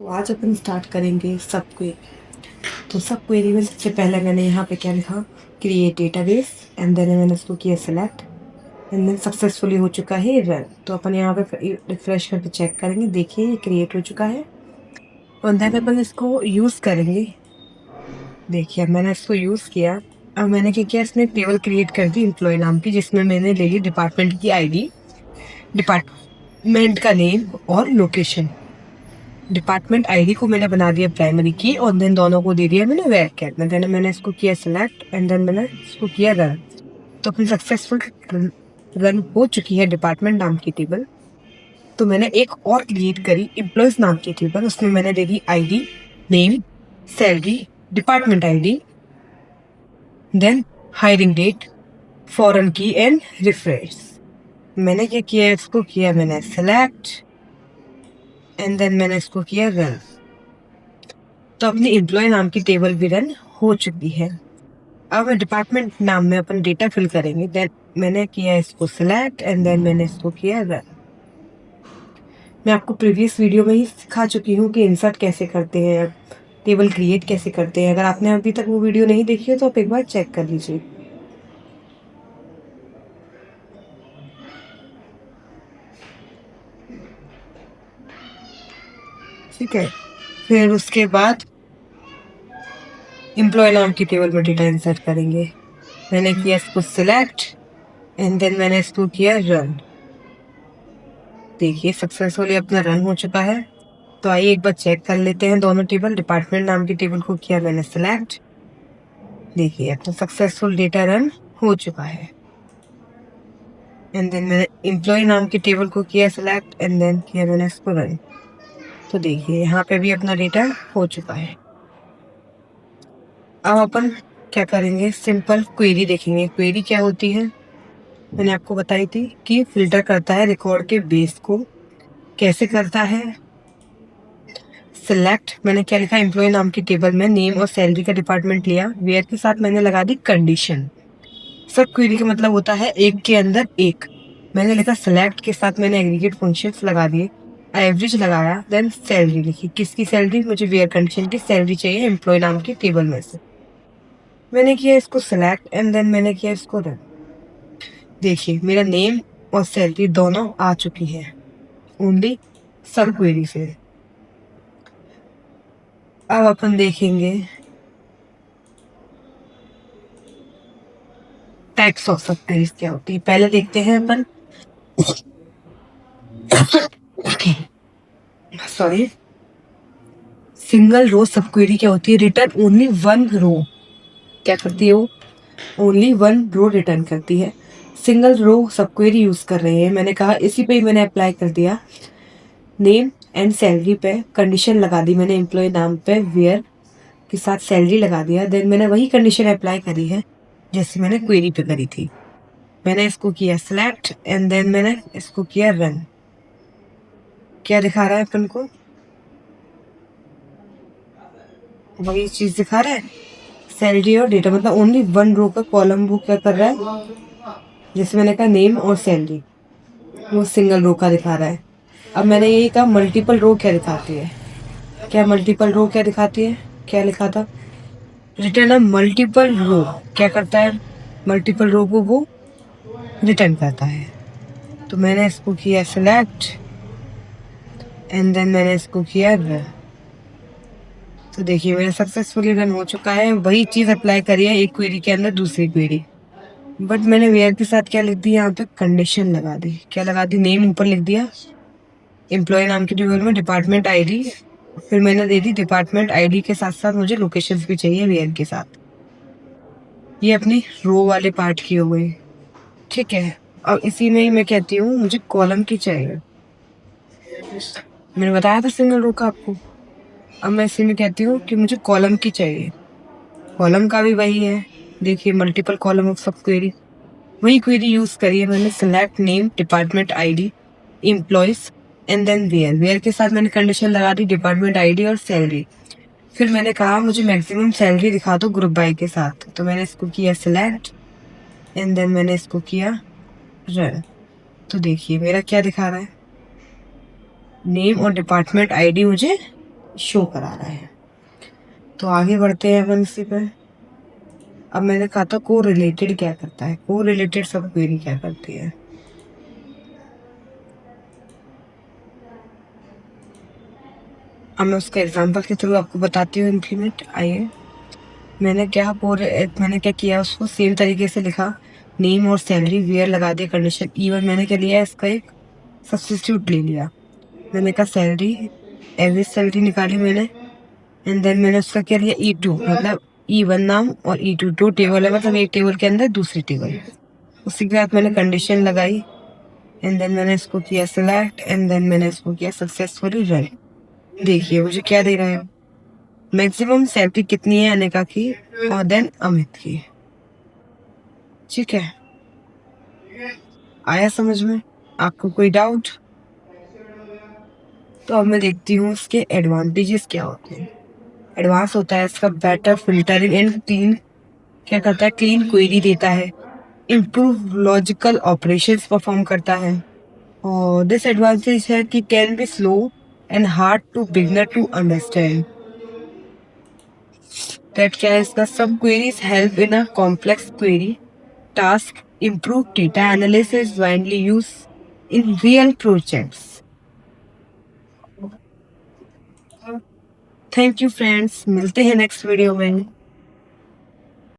आज अपन स्टार्ट करेंगे सब क्वेरी। तो सब क्वेरी में सबसे पहले मैंने यहाँ पे क्या लिखा, क्रिएट डेटाबेस, एंड देन मैंने इसको किया सिलेक्ट, एंड देन सक्सेसफुली हो चुका है रन। तो अपन यहाँ पे रिफ्रेश करके चेक करेंगे, देखिए ये क्रिएट हो चुका है। और देन अपन इसको यूज़ करेंगे। देखिए अब मैंने इसको यूज़ किया। अब मैंने क्या किया, इसमें टेबल क्रिएट कर दी एम्प्लॉय नाम की, जिसमें मैंने ले ली डिपार्टमेंट की आईडी, डिपार्टमेंट का नेम और लोकेशन। डिपार्टमेंट आईडी को मैंने बना दिया प्राइमरी की, और देन दोनों को दे दिया मैंने वेर कैट में। देन मैंने इसको किया सिलेक्ट, एंड देन मैंने इसको किया रन। तो अपनी सक्सेसफुल रन हो चुकी है डिपार्टमेंट नाम की टेबल। तो मैंने एक और क्रिएट करी एम्प्लॉयज नाम की टेबल, उसमें मैंने दे दी ID, name, salary, department ID, then hiring date, foreign key and refresh. मैंने क्या किया, इसको किया मैंने सिलेक्ट, एंड देन मैंने इसको किया रन। तो अपनी एम्प्लॉय नाम की टेबल भी रन हो चुकी है। अब डिपार्टमेंट नाम में अपन डेटा फिल करेंगे। देन मैंने किया इसको सिलेक्ट, एंड देन मैंने इसको किया रन। मैं आपको प्रीवियस वीडियो में ही सिखा चुकी हूँ कि इंसर्ट कैसे करते हैं, टेबल क्रिएट कैसे करते हैं। अगर आपने अभी तक वो वीडियो नहीं देखी है तो आप एक बार चेक कर लीजिए। ठीक है, फिर उसके बाद एम्प्लॉय नाम की टेबल में डेटा इंसर्ट करेंगे। मैंने किया इसको सिलेक्ट, एंड देन मैंने इसको किया रन। देखिए सक्सेसफुली अपना रन हो चुका है। तो आइए एक बार चेक कर लेते हैं दोनों टेबल। डिपार्टमेंट नाम की टेबल को किया मैंने सिलेक्ट, देखिए अब तो सक्सेसफुल डेटा रन हो चुका है। एंड देन मैंने एम्प्लॉय नाम की टेबल को किया सिलेक्ट, एंड देन किया मैंने इसको रन। तो देखिए यहाँ पे भी अपना डेटा हो चुका है। अब अपन क्या करेंगे, सिंपल क्वेरी देखेंगे। क्वेरी क्या होती है, मैंने आपको बताई थी कि फिल्टर करता है रिकॉर्ड के बेस को। कैसे करता है, सिलेक्ट, मैंने क्या लिखा, एम्प्लॉय नाम की टेबल में नेम और सैलरी का डिपार्टमेंट लिया, वेयर के साथ मैंने लगा दी कंडीशन। सब क्वेरी का मतलब होता है एक के अंदर एक। मैंने लिखा सिलेक्ट के साथ मैंने एग्रीगेट फंक्शंस लगा दिए, एवरेज लगाया, देन सैलरी लिखी। किसकी सैलरी, मुझे वेयर कंडीशन की सैलरी चाहिए एम्प्लॉय नाम की टेबल में से। मैंने किया इसको सिलेक्ट, एंड देन मैंने किया इसको रन। देखिए मेरा नेम और सैलरी दोनों आ चुकी है ओनली सब क्वेरी से। अब अपन देखेंगे टाइप्स ऑफ सब क्वेरीज क्या होती है। पहले देखते हैं अपन सॉरी, सिंगल रो सब क्वेरी क्या होती है, रिटर्न ओनली वन रो। क्या करती है वो, ओनली वन रो रिटर्न करती है। सिंगल रो सब क्वेरी यूज कर रहे हैं, मैंने कहा इसी पे ही मैंने अप्लाई कर दिया। नेम एंड सैलरी पे कंडीशन लगा दी मैंने, एम्प्लॉय नाम पे वेयर के साथ सैलरी लगा दिया। देन मैंने वही कंडीशन अप्लाई करी है जैसे मैंने क्वेरी पे करी थी। मैंने इसको किया सिलेक्ट, एंड देन मैंने इसको किया रन। क्या दिखा रहा है अपन को, वही चीज दिखा रहा है, सैलरी और डेटा, मतलब ओनली वन रो का कॉलम वो क्या कर रहा है, जैसे मैंने कहा नेम और सैलरी, वो सिंगल रो का दिखा रहा है। अब मैंने यही कहा मल्टीपल रो क्या दिखाती है, क्या मल्टीपल रो क्या दिखाती है, क्या लिखा था, रिटर्न अ मल्टीपल रो। क्या करता है, मल्टीपल रो को वो रिटर्न करता है। तो मैंने इसको किया सिलेक्ट, एंड देन मैंने इसको किया रन। तो देखिए मेरा सक्सेसफुली रन हो चुका है। वही चीज अप्लाई करी है एक क्वेरी के अंदर दूसरी क्वेरी, बट मैंने वेयर के साथ क्या लिख दिया, यहाँ पे कंडीशन लगा दी। क्या लगा दी, नेम ऊपर लिख दिया, एम्प्लॉय नाम की टेबल में डिपार्टमेंट आईडी, फिर मैंने दे दी डिपार्टमेंट आईडी के साथ साथ मुझे लोकेशंस भी चाहिए वेयर के साथ। ये अपनी रो वाले पार्ट की हो गई। ठीक है, अब इसी में ही मैं कहती हूँ मुझे कॉलम की चाहिए। मैंने बताया था सिंगल रो का आपको। अब मैं इसी में कहती हूँ कि मुझे कॉलम की चाहिए। कॉलम का भी वही है, देखिए multiple column of sub query, वही क्वेरी यूज करी है मैंने। Select name, department ID, employees, and then where. Where के साथ मैंने कंडीशन लगा दी डिपार्टमेंट आईडी और सैलरी। फिर मैंने कहा मुझे मैक्सिमम सैलरी दिखा दो ग्रुप बाय के साथ, तो मैंने इसको किया सिलेक्ट, एंड देन मैंने इसको किया रन। तो देखिए मेरा क्या दिखा रहा है, नेम और डिपार्टमेंट आईडी मुझे शो करा रहा है। तो आगे बढ़ते हैं अपन इसी पे। अब मैंने कहा था को रिलेटेड क्या करता है, को रिलेटेड सब क्वेरी क्या करती है। अब मैं उसका एग्जांपल के थ्रू आपको बताती हूँ इम्प्लीमेंट। आइए, मैंने क्या किया, उसको सेम तरीके से लिखा, नेम और सैलरी वेयर लगा दिया कंडीशन। इवन मैंने क्या लिया, इसका एक सब्स्टिट्यूट ले लिया। मैंने कहा सैलरी, एवरेज सैलरी निकाली मैंने, एंड देन मैंने उसका क्या लिया, E2, मतलब E1 नाम और E2 दो टेबल है, मतलब एक टेबल के अंदर दूसरी टेबल। उसके बाद मैंने कंडीशन लगाई, एंड देन मैंने इसको किया सिलेक्ट, एंड देन मैंने इसको किया सक्सेसफुली रन। देखिए मुझे क्या दे रहा है, मैक्सिमम सैलरी कितनी है अनिका की और देन अमित की। ठीक है, आया समझ में? आपको कोई डाउट? तो अब मैं देखती हूँ इसके एडवांटेजेस क्या होते हैं। एडवांस होता है इसका बेटर फिल्टरिंग एंड क्लीन, क्या करता है, क्लीन क्वेरी देता है, इम्प्रूव लॉजिकल ऑपरेशंस परफॉर्म करता है। और दिस एडवांटेज है कि can be slow and hard to beginner to understand. That क्या है इसका, some queries help in a complex query task, improve data analysis widely use in real projects. Thank you friends, मिलते हैं next video में।